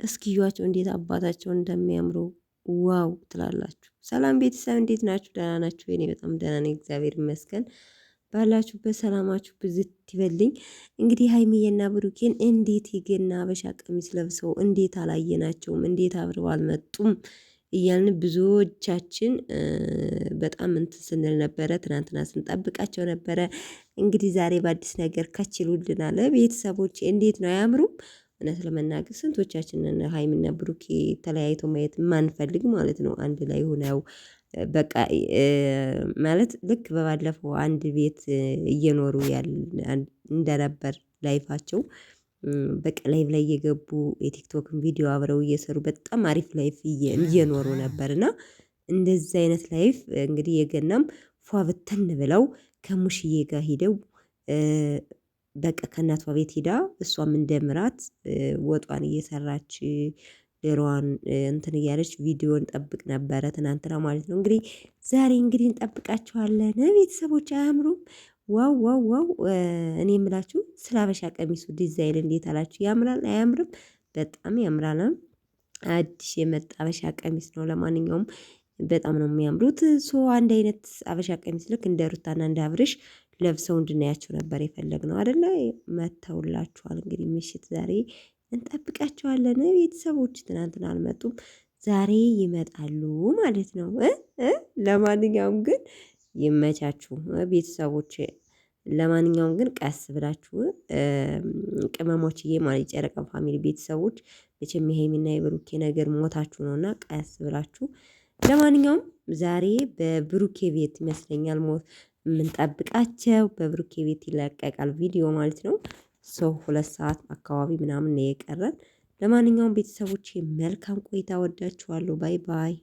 እስኪዩዋቸው እንዴት አባታቸው እንደሚያምሩ ዋው ትላላችሁ። ሰላም ቤተሰብ እንዴት ናችሁ? ደህና ናችሁ? እኔ በጣም ደህና ነኝ፣ እግዚአብሔር ይመስገን። ባላችሁበት ሰላማችሁ ብዝት ይበልኝ። እንግዲህ ሀይሚዬና ብሩኬን እንዴት የገና አበሻ ቀሚስ ለብሰው እንዴት አላየናቸውም? እንዴት አብረው አልመጡም? እያልን ብዙዎቻችን በጣም እንትን ስንል ነበረ። ትናንትና ስንጠብቃቸው ነበረ። እንግዲህ ዛሬ በአዲስ ነገር ከችሉልናል። ቤተሰቦች እንዴት ነው አያምሩም? እውነት ለመናገር ስንቶቻችንን ሀይሚና ብሩኬ ተለያይቶ ማየት ማንፈልግ ማለት ነው። አንድ ላይ ሆነው በቃ ማለት ልክ በባለፈው አንድ ቤት እየኖሩ እንደነበር ላይፋቸው በቃ ላይቭ ላይ እየገቡ የቲክቶክን ቪዲዮ አብረው እየሰሩ በጣም አሪፍ ላይፍ እየኖሩ ነበር። እና እንደዚህ አይነት ላይፍ እንግዲህ የገናም ፏ ብትን ብለው ከሙሽዬ ጋር ሂደው በቃ ከእናቷ ቤት ሂዳ እሷም እንደምራት ወጧን እየሰራች ዶሮዋን እንትን እያለች ቪዲዮን ጠብቅ ነበረ ትናንትና ማለት ነው። እንግዲህ ዛሬ እንግዲህ እንጠብቃቸዋለን። ቤተሰቦች አያምሩም? ዋው ዋው ዋው! እኔ የምላችሁ ስለ ሀበሻ ቀሚሱ ዲዛይን እንዴት አላችሁ? ያምራል አያምርም? በጣም ያምራል። አዲስ የመጣ ሀበሻ ቀሚስ ነው። ለማንኛውም በጣም ነው የሚያምሩት። አንድ አይነት ሀበሻ ቀሚስ ልክ እንደ ሩታና እንደ አብርሽ ለብሰው እንድናያቸው ነበር የፈለግነው አይደለ? መተውላችኋል። እንግዲህ ምሽት ዛሬ እንጠብቃቸዋለን። ቤተሰቦች ትናንትና አልመጡም፣ ዛሬ ይመጣሉ ማለት ነው። ለማንኛውም ግን ይመቻችሁ ቤተሰቦች። ለማንኛውም ግን ቀስ ብላችሁ ቅመሞችዬ ማለት የጨረቃ ፋሚሊ ቤተሰቦች መቼም የሀይሚና የብሩኬ ነገር ሞታችሁ ነውና ቀስ ብላችሁ። ለማንኛውም ዛሬ በብሩኬ ቤት ይመስለኛል የምንጠብቃቸው በብሩኬ ቤት ይለቀቃል ቪዲዮ ማለት ነው። 2 ሰዓት አካባቢ ምናምን ነው የቀረን። ለማንኛውም ቤተሰቦቼ መልካም ቆይታ፣ ወዳችኋለሁ። ባይ ባይ